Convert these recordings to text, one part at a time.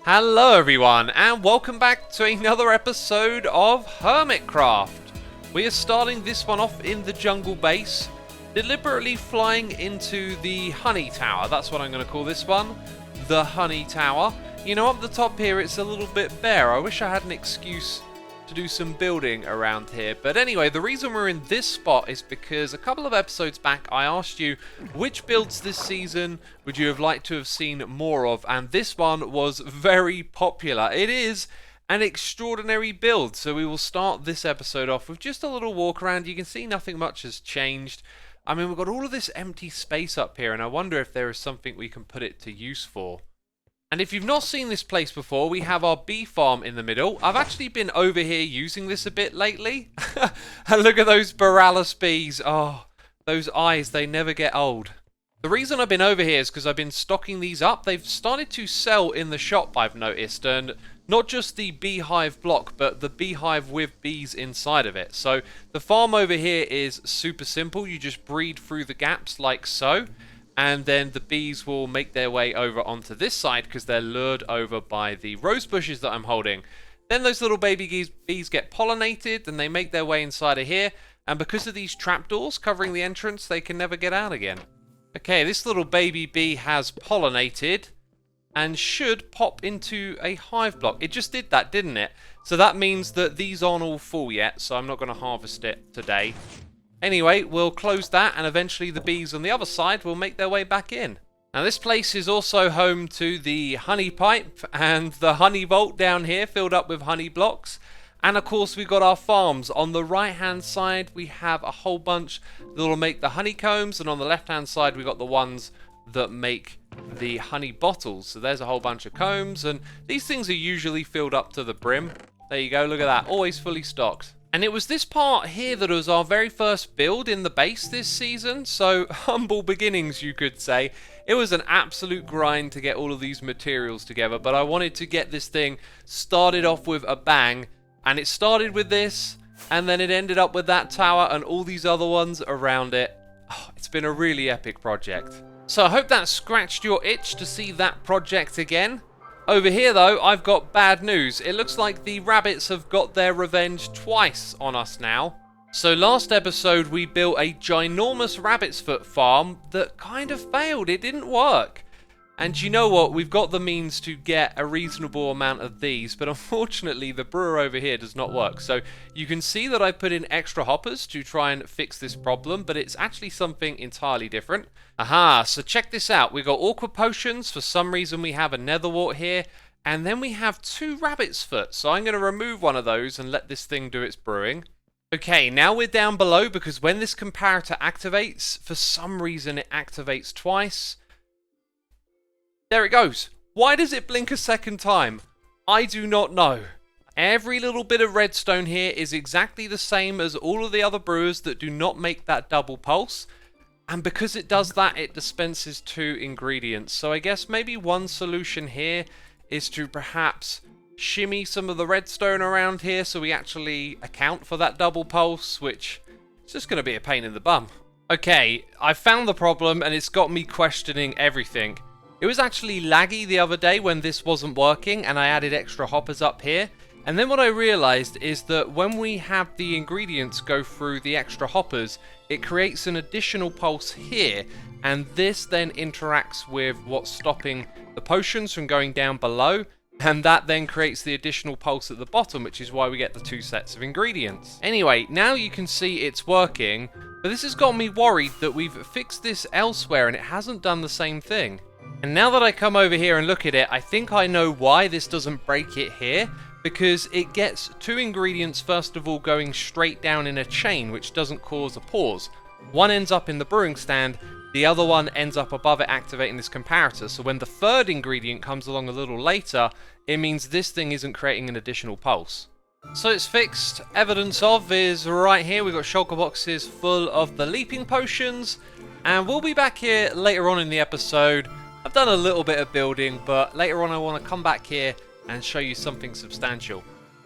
Hello everyone, and welcome back to another episode of Hermitcraft. We are starting this one off in the jungle base, deliberately flying into the honey tower. That's what I'm going to call this one, the honey tower. You know, up the top here it's a little bit bare. I wish I had an excuse to do some building around here. But anyway, the reason we're in this spot is because a couple of episodes back I asked you which builds this season would you have liked to have seen more of, and this one was very popular. It is an extraordinary build, so we will start this episode off with just a little walk around. You can see nothing much has changed. I mean, we've got all of this empty space up here, and I wonder if there is something we can put it to use for. And if you've not seen this place before, we have our bee farm in the middle. I've actually been over here using this a bit lately. And look at those Borealis bees. Oh, those eyes, they never get old. The reason I've been over here is because I've been stocking these up. They've started to sell in the shop, I've noticed. And not just the beehive block, but the beehive with bees inside of it. So the farm over here is super simple. You just breed through the gaps like so. And then the bees will make their way over onto this side because they're lured over by the rose bushes that I'm holding. Then those little baby bees get pollinated and they make their way inside of here. And because of these trapdoors covering the entrance, they can never get out again. Okay, this little baby bee has pollinated and should pop into a hive block. It just did that, didn't it? So that means that these aren't all full yet, so I'm not going to harvest it today. Anyway, we'll close that, and eventually the bees on the other side will make their way back in. Now this place is also home to the honey pipe and the honey vault down here filled up with honey blocks. And of course we've got our farms. On the right hand side we have a whole bunch that will make the honeycombs, and on the left hand side we've got the ones that make the honey bottles. So there's a whole bunch of combs, and these things are usually filled up to the brim. There you go, look at that, always fully stocked. And it was this part here that was our very first build in the base this season, so humble beginnings you could say. It was an absolute grind to get all of these materials together, but I wanted to get this thing started off with a bang, and it started with this, and then it ended up with that tower and all these other ones around it. Oh, it's been a really epic project. So I hope that scratched your itch to see that project again. Over here though, I've got bad news. It looks like the rabbits have got their revenge twice on us now. So last episode we built a ginormous rabbit's foot farm that kind of failed. It didn't work. And you know what? We've got the means to get a reasonable amount of these, but unfortunately the brewer over here does not work. So you can see that I put in extra hoppers to try and fix this problem, but it's actually something entirely different. Aha, so check this out. We've got awkward potions. For some reason we have a netherwort here, and then we have 2 rabbit's foot. So I'm going to remove one of those and let this thing do its brewing. Okay, now we're down below because when this comparator activates, for some reason it activates twice. There it goes. Why does it blink a second time? I do not know. Every little bit of redstone here is exactly the same as all of the other brewers that do not make that double pulse. And because it does that, it dispenses 2 ingredients. So I guess maybe one solution here is to perhaps shimmy some of the redstone around here so we actually account for that double pulse, which is just going to be a pain in the bum. Okay, I found the problem and it's got me questioning everything. It was actually laggy the other day when this wasn't working and I added extra hoppers up here. And then what I realized is that when we have the ingredients go through the extra hoppers, it creates an additional pulse here. And this then interacts with what's stopping the potions from going down below. And that then creates the additional pulse at the bottom, which is why we get the 2 sets of ingredients. Anyway, now you can see it's working. But this has got me worried that we've fixed this elsewhere and it hasn't done the same thing. And now that I come over here and look at it, I think I know why this doesn't break it here. Because it gets 2 ingredients first of all going straight down in a chain, which doesn't cause a pause. One ends up in the brewing stand, the other one ends up above it activating this comparator. So when the 3rd ingredient comes along a little later, it means this thing isn't creating an additional pulse. So it's fixed. Evidence of is right here. We've got shulker boxes full of the leaping potions. And we'll be back here later on in the episode. I've done a little bit of building, but later on I want to come back here and show you something substantial.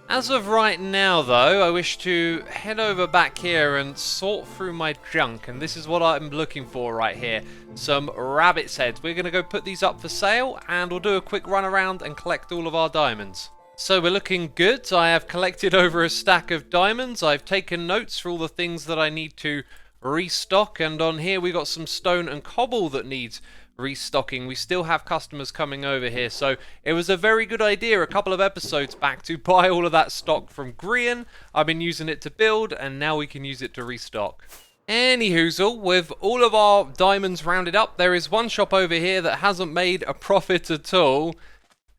As of right now, though, I wish to head over back here and sort through my junk, and this is what I'm looking for right here. Some rabbit's heads. We're going to go put these up for sale, and we'll do a quick run around and collect all of our diamonds. So we're looking good. I have collected over a stack of diamonds. I've taken notes for all the things that I need to restock, and on here we got some stone and cobble that needs restocking. We still have customers coming over here, so it was a very good idea a couple of episodes back to buy all of that stock from Grian. I've been using it to build, and now we can use it to restock. Anyhoozle, with all of our diamonds rounded up, there is one shop over here that hasn't made a profit at all.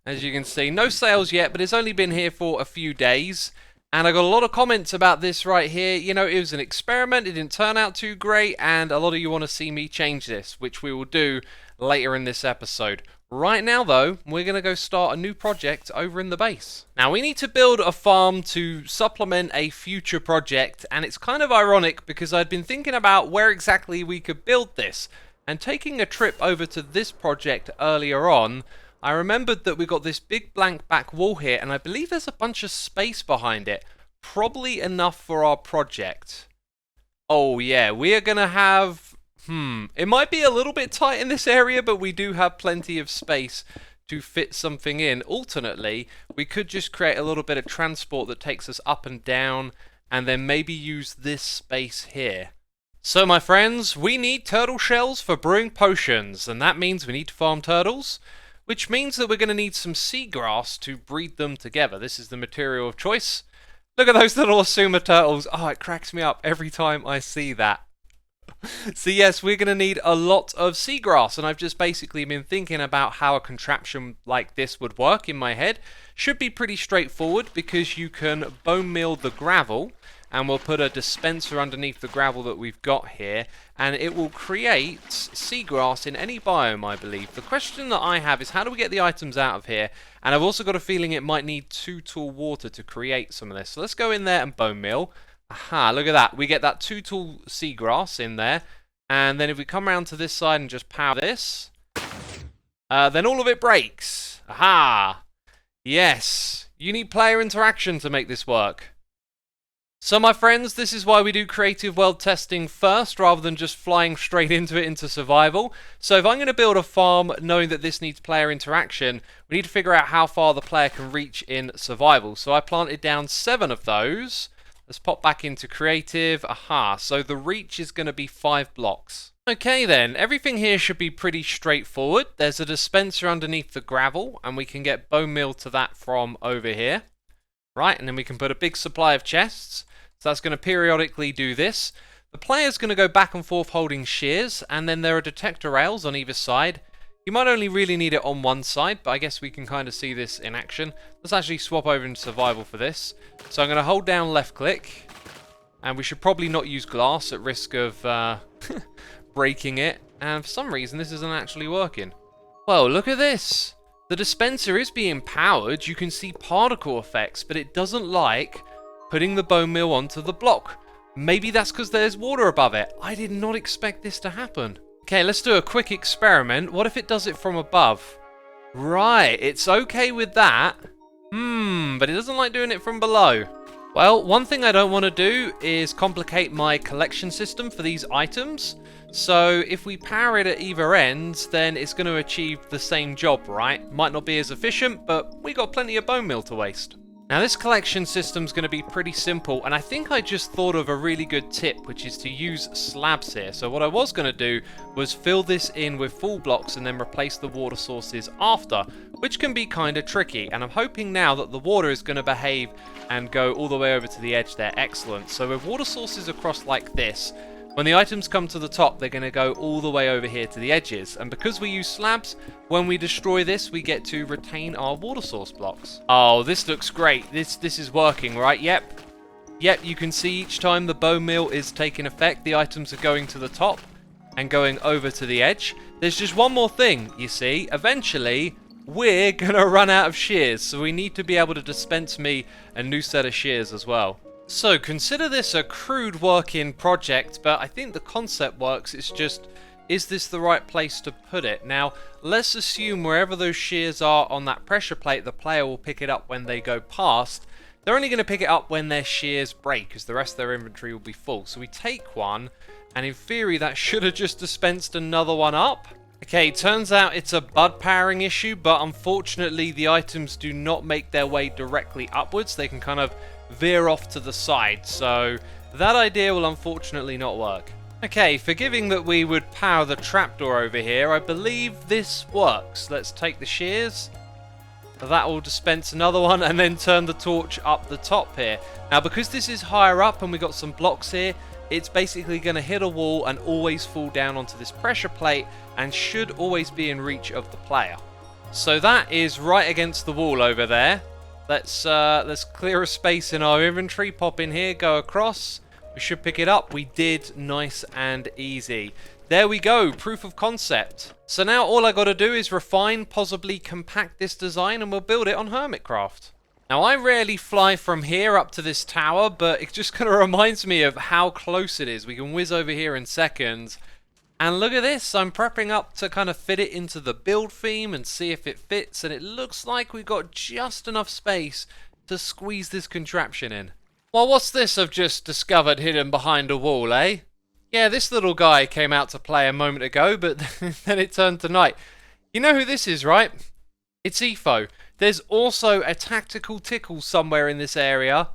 As you can see, no sales yet, but it's only been here for a few days. And I got a lot of comments about this right here. You know, it was an experiment, it didn't turn out too great, and a lot of you want to see me change this, which we will do later in this episode. Right now, though, we're going to go start a new project over in the base. Now, we need to build a farm to supplement a future project, and it's kind of ironic because I'd been thinking about where exactly we could build this. And taking a trip over to this project earlier on, I remembered that we got this big blank back wall here, and I believe there's a bunch of space behind it. Probably enough for our project. Oh yeah, we are going to have... it might be a little bit tight in this area, but we do have plenty of space to fit something in. Alternately, we could just create a little bit of transport that takes us up and down, and then maybe use this space here. So my friends, we need turtle shells for brewing potions, and that means we need to farm turtles. Which means that we're going to need some seagrass to breed them together. This is the material of choice. Look at those little Xisuma turtles. Oh, it cracks me up every time I see that. So yes, we're going to need a lot of seagrass, and I've just basically been thinking about how a contraption like this would work in my head. Should be pretty straightforward because you can bone meal the gravel, and we'll put a dispenser underneath the gravel that we've got here, and it will create seagrass in any biome, I believe. The question that I have is how do we get the items out of here? And I've also got a feeling it might need 2 tool water to create some of this. So let's go in there and bone meal. Aha, look at that. We get that 2 tool seagrass in there. And then if we come around to this side and just power this, then all of it breaks. Aha! Yes, you need player interaction to make this work. So my friends, this is why we do creative world testing first rather than just flying straight into it into survival. So if I'm going to build a farm knowing that this needs player interaction, we need to figure out how far the player can reach in survival. So I planted down 7 of those. Let's pop back into creative. Aha, so the reach is going to be 5 blocks. Okay then, everything here should be pretty straightforward. There's a dispenser underneath the gravel, and we can get bone meal to that from over here. Right, and then we can put a big supply of chests. So that's going to periodically do this. The player's going to go back and forth holding shears, and then there are detector rails on either side. You might only really need it on one side, but I guess we can kind of see this in action. Let's actually swap over into survival for this. So I'm going to hold down left click, and we should probably not use glass at risk of breaking it. And for some reason this isn't actually working. Well, look at this. The dispenser is being powered. You can see particle effects, but it doesn't like putting the bone meal onto the block. Maybe that's because there's water above it. I did not expect this to happen. Okay, let's do a quick experiment. What if it does it from above? Right, it's okay with that. But it doesn't like doing it from below. Well, one thing I don't want to do is complicate my collection system for these items. So if we power it at either end, then it's going to achieve the same job, right? Might not be as efficient, but we got plenty of bone meal to waste. Now this collection system's going to be pretty simple, and I think I just thought of a really good tip, which is to use slabs here. So what I was going to do was fill this in with full blocks and then replace the water sources after, which can be kind of tricky, and I'm hoping now that the water is going to behave and go all the way over to the edge there. Excellent. So with water sources across like this, when the items come to the top, they're going to go all the way over here to the edges. And because we use slabs, when we destroy this, we get to retain our water source blocks. Oh, this looks great. This is working, right? Yep, you can see each time the bone meal is taking effect, the items are going to the top and going over to the edge. There's just one more thing, you see. Eventually, we're going to run out of shears, so we need to be able to dispense me a new set of shears as well. So consider this a crude working project, but I think the concept works. It's just, is this the right place to put it? Now, let's assume wherever those shears are on that pressure plate, the player will pick it up when they go past. They're only going to pick it up when their shears break, because the rest of their inventory will be full. So we take one, and in theory that should have just dispensed another one up. Okay, turns out it's a bud powering issue, but unfortunately the items do not make their way directly upwards. They can kind of veer off to the side, so that idea will unfortunately not work. Okay, forgiving that we would power the trapdoor over here, I believe this works. Let's take the shears. That will dispense another one and then turn the torch up the top here. Now, because this is higher up and we've got some blocks here, it's basically going to hit a wall and always fall down onto this pressure plate and should always be in reach of the player. So that is right against the wall over there. Let's clear a space in our inventory, pop in here, go across. We should pick it up. We did, nice and easy. There we go, proof of concept. So now all I got to do is refine, possibly compact this design, and we'll build it on Hermitcraft. Now I rarely fly from here up to this tower, but it just kind of reminds me of how close it is. We can whiz over here in seconds. And look at this, I'm prepping up to kind of fit it into the build theme and see if it fits, and it looks like we've got just enough space to squeeze this contraption in. Well, what's this I've just discovered hidden behind a wall, eh? Yeah, this little guy came out to play a moment ago, but then it turned to night. You know who this is, right? It's Etho. There's also a tactical tickle somewhere in this area.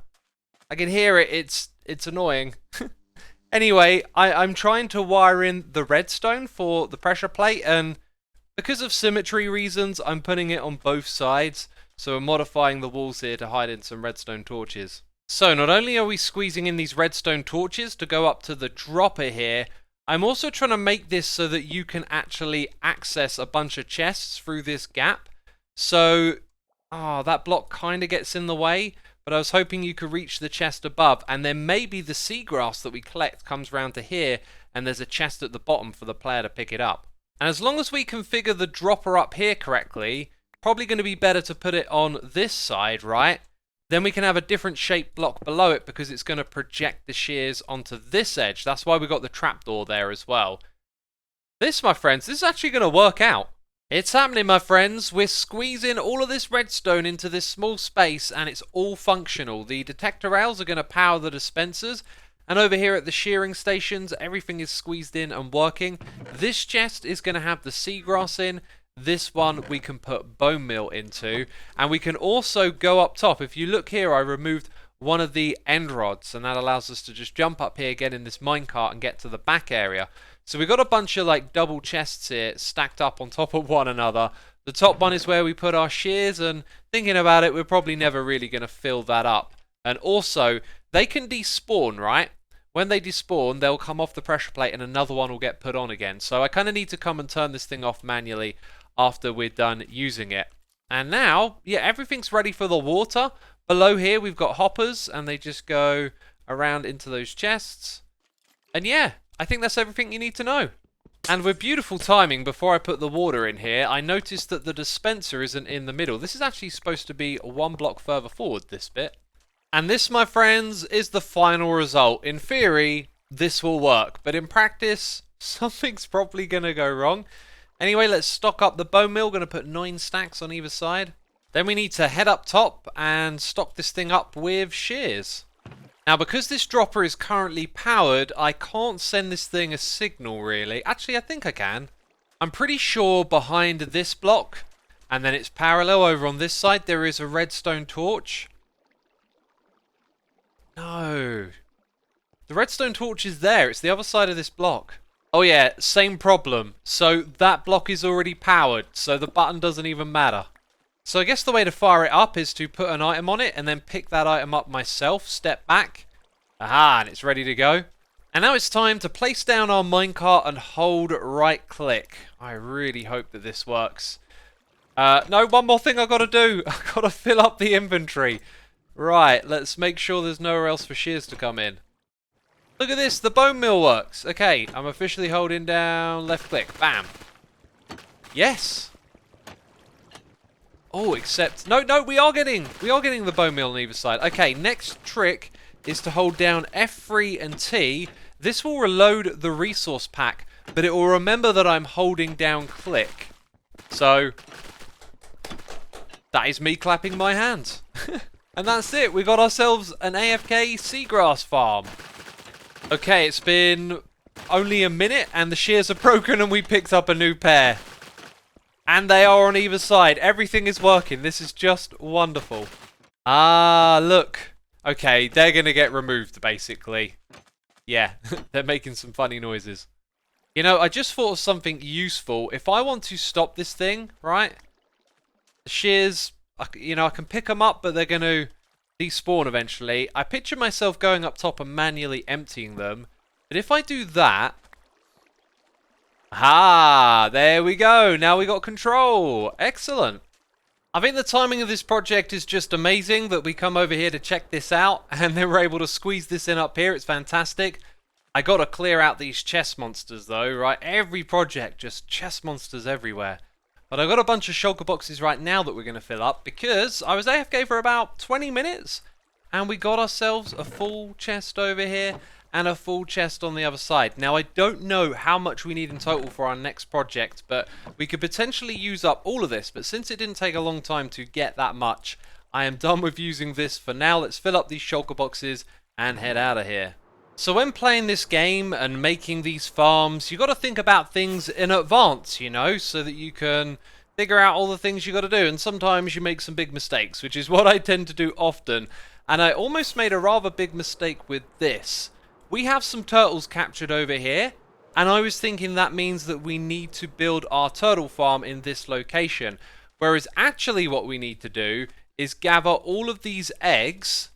I can hear it, it's annoying. Anyway, I'm trying to wire in the redstone for the pressure plate, and because of symmetry reasons, I'm putting it on both sides, so I'm modifying the walls here to hide in some redstone torches. So not only are we squeezing in these redstone torches to go up to the dropper here, I'm also trying to make this so that you can actually access a bunch of chests through this gap. So, that block kind of gets in the way, but I was hoping you could reach the chest above, and then maybe the seagrass that we collect comes round to here, and there's a chest at the bottom for the player to pick it up. And as long as we configure the dropper up here correctly, probably going to be better to put it on this side, right? Then we can have a different shaped block below it because it's going to project the shears onto this edge. That's why we got the trapdoor there as well. This, my friends, this is actually going to work out. It's happening, my friends. We're squeezing all of this redstone into this small space and it's all functional. The detector rails are going to power the dispensers. And over here at the shearing stations, everything is squeezed in and working. This chest is going to have the seagrass in. This one we can put bone meal into, and we can also go up top. If you look here, I removed one of the end rods, and that allows us to just jump up here, get in this minecart and get to the back area. So we've got a bunch of like double chests here stacked up on top of one another. The top one is where we put our shears, and thinking about it, we're probably never really going to fill that up. And also, they can despawn, right? When they despawn, they'll come off the pressure plate and another one will get put on again. So I kind of need to come and turn this thing off manually after we're done using it. And now, yeah, everything's ready for the water. Below here, we've got hoppers, and they just go around into those chests. And yeah, I think that's everything you need to know. And with beautiful timing, before I put the water in here, I noticed that the dispenser isn't in the middle. This is actually supposed to be one block further forward, this bit. And this, my friends, is the final result. In theory, this will work, but in practice, something's probably going to go wrong. Anyway, let's stock up the bone meal. Going to put 9 stacks on either side. Then we need to head up top and stock this thing up with shears. Now, because this dropper is currently powered, I can't send this thing a signal, really. Actually, I think I can. I'm pretty sure behind this block, and then it's parallel over on this side, there is a redstone torch. No. The redstone torch is there. It's the other side of this block. Oh yeah, same problem. So that block is already powered, so the button doesn't even matter. So I guess the way to fire it up is to put an item on it and then pick that item up myself, step back. Aha, and it's ready to go. And now it's time to place down our minecart and hold right click. I really hope that this works. No, one more thing I've got to do. I've got to fill up the inventory. Right, let's make sure there's nowhere else for shears to come in. Look at this, the bone meal works. Okay, I'm officially holding down left click. Bam. Yes. Oh, except no, we are getting the bone meal on either side. Okay, next trick is to hold down F3 and T. This will reload the resource pack, but it will remember that I'm holding down click. So that is me clapping my hands. And that's it. We got ourselves an AFK seagrass farm. Okay, it's been only a minute and the shears are broken and we picked up a new pair. And they are on either side. Everything is working. This is just wonderful. Ah, look. Okay, they're going to get removed, basically. Yeah, they're making some funny noises. You know, I just thought of something useful. If I want to stop this thing, right? The shears, you know, I can pick them up, but they're going to despawn eventually. I picture myself going up top and manually emptying them. But if I do that... Ah, there we go. Now we got control. Excellent. I think the timing of this project is just amazing that we come over here to check this out and then we're able to squeeze this in up here. It's fantastic. I got to clear out these chest monsters though, right? Every project, just chest monsters everywhere. But I've got a bunch of shulker boxes right now that we're going to fill up because I was AFK for about 20 minutes and we got ourselves a full chest over here and a full chest on the other side. Now, I don't know how much we need in total for our next project, but we could potentially use up all of this. But since it didn't take a long time to get that much, I am done with using this for now. Let's fill up these shulker boxes and head out of here. So when playing this game and making these farms, you got to think about things in advance, you know, so that you can figure out all the things you got to do. And sometimes you make some big mistakes, which is what I tend to do often. And I almost made a rather big mistake with this. We have some turtles captured over here, and I was thinking that means that we need to build our turtle farm in this location. Whereas actually what we need to do is gather all of these eggs,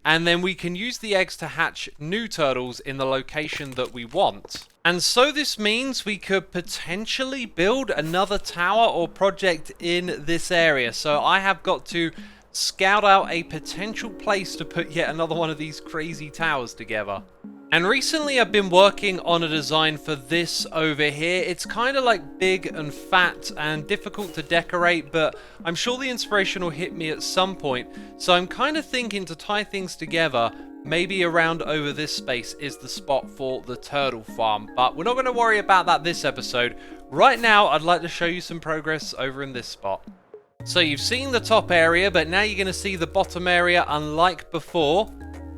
and then we can use the eggs to hatch new turtles in the location that we want. And so this means we could potentially build another tower or project in this area. So I have got to scout out a potential place to put yet another one of these crazy towers together. And recently I've been working on a design for this over here. It's kind of like big and fat and difficult to decorate, but I'm sure the inspiration will hit me at some point. So I'm kind of thinking to tie things together, maybe around over this space is the spot for the turtle farm. But we're not going to worry about that this episode. Right now I'd like to show you some progress over in this spot. So you've seen the top area, but now you're going to see the bottom area unlike before,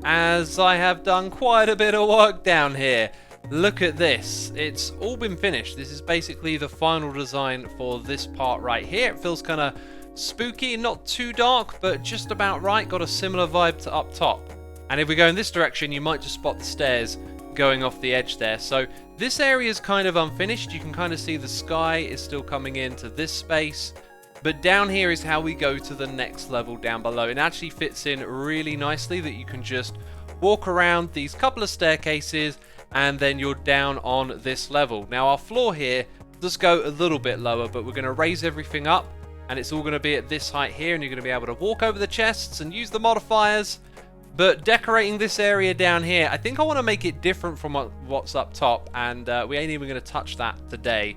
as I have done quite a bit of work down here. Look at this. It's all been finished. This is basically the final design for this part right here. It feels kind of spooky, not too dark, but just about right. Got a similar vibe to up top. And if we go in this direction, you might just spot the stairs going off the edge there. So this area is kind of unfinished. You can kind of see the sky is still coming into this space. But down here is how we go to the next level down below. It actually fits in really nicely that you can just walk around these couple of staircases and then you're down on this level. Now our floor here does go a little bit lower, but we're going to raise everything up and it's all going to be at this height here, and you're going to be able to walk over the chests and use the modifiers. But decorating this area down here, I think I want to make it different from what's up top, and we ain't even going to touch that today.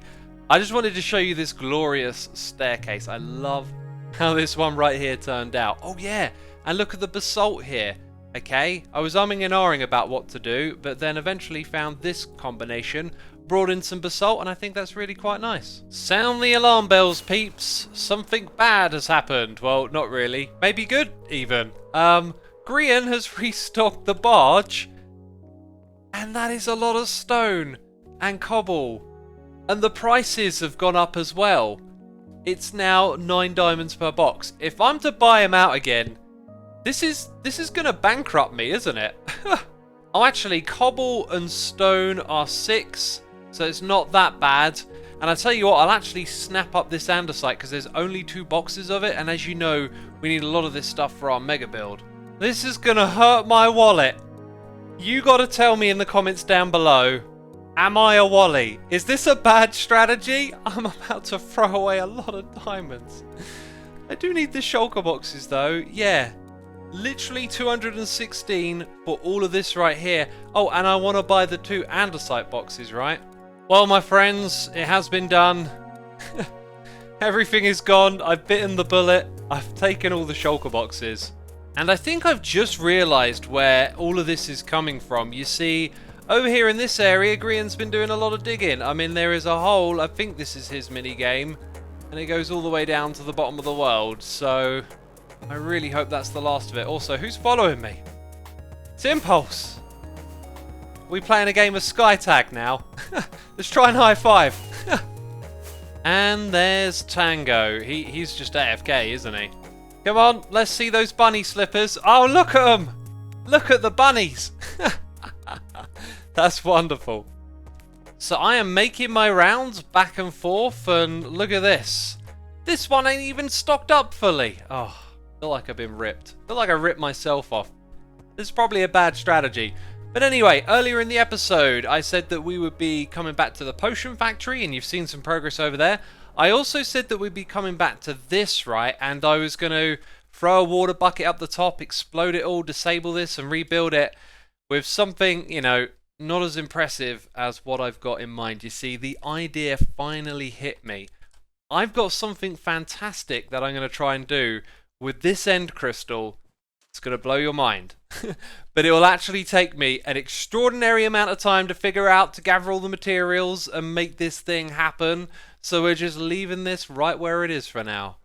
I just wanted to show you this glorious staircase. I love how this one right here turned out. Oh yeah, and look at the basalt here. Okay, I was umming and ahhing about what to do, but then eventually found this combination, brought in some basalt, and I think that's really quite nice. Sound the alarm bells, peeps. Something bad has happened. Well, not really. Maybe good, even. Grian has restocked the barge, and that is a lot of stone and cobble. And the prices have gone up as well. It's now 9 diamonds per box. If I'm to buy them out again, this is going to bankrupt me, isn't it? Oh, actually, cobble and stone are 6, so it's not that bad. And I tell you what, I'll actually snap up this andesite because there's only 2 boxes of it, and as you know, we need a lot of this stuff for our mega build. This is going to hurt my wallet. You got to tell me in the comments down below. Am I a Wally? Is this a bad strategy? I'm about to throw away a lot of diamonds. I do need the shulker boxes though. Yeah. Literally 216 for all of this right here. Oh, and I want to buy the 2 andesite boxes, right? Well, my friends, it has been done. Everything is gone. I've bitten the bullet. I've taken all the shulker boxes. And I think I've just realized where all of this is coming from. You see, over here in this area, Grian's been doing a lot of digging. I mean, there is a hole. I think this is his mini game, and it goes all the way down to the bottom of the world. So I really hope that's the last of it. Also, who's following me? It's Impulse. We playing a game of Sky Tag now. Let's try and high five. And there's Tango. He's just AFK, isn't he? Come on, let's see those bunny slippers. Oh, look at them. Look at the bunnies. That's wonderful. So I am making my rounds back and forth, and look at this. This one ain't even stocked up fully. Oh, I feel like I've been ripped. I feel like I ripped myself off. This is probably a bad strategy. But anyway, earlier in the episode, I said that we would be coming back to the potion factory, and you've seen some progress over there. I also said that we'd be coming back to this, right? And I was going to throw a water bucket up the top, explode it all, disable this, and rebuild it with something, you know, not as impressive as what I've got in mind. You see, the idea finally hit me. I've got something fantastic that I'm going to try and do with this end crystal. It's going to blow your mind. But it will actually take me an extraordinary amount of time to figure out, to gather all the materials and make this thing happen. So we're just leaving this right where it is for now.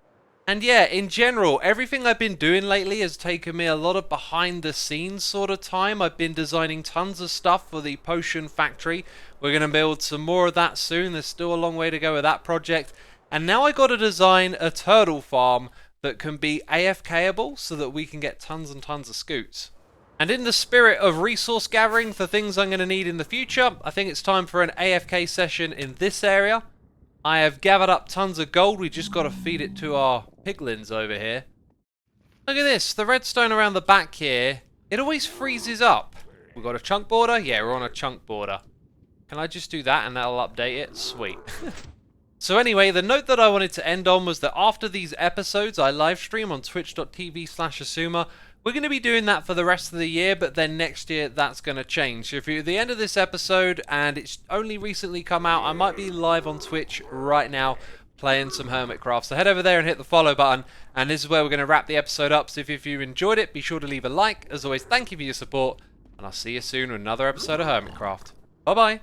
And yeah, in general, everything I've been doing lately has taken me a lot of behind the scenes sort of time. I've been designing tons of stuff for the potion factory. We're going to build some more of that soon. There's still a long way to go with that project. And now I got to design a turtle farm that can be AFKable so that we can get tons and tons of scoots. And in the spirit of resource gathering for things I'm going to need in the future, I think it's time for an AFK session in this area. I have gathered up tons of gold. We just got to feed it to our piglins over here. Look at this. The redstone around the back here, it always freezes up. We've got a chunk border. Yeah, we're on a chunk border. Can I just do that and that'll update it? Sweet. So anyway, the note that I wanted to end on was that after these episodes, I live stream on twitch.tv/Xisuma. We're going to be doing that for the rest of the year, but then next year that's going to change. So if you're at the end of this episode and it's only recently come out, I might be live on Twitch right now playing some Hermitcraft. So head over there and hit the follow button, and this is where we're going to wrap the episode up. So if you enjoyed it, be sure to leave a like. As always, thank you for your support, and I'll see you soon with another episode of Hermitcraft. Bye-bye.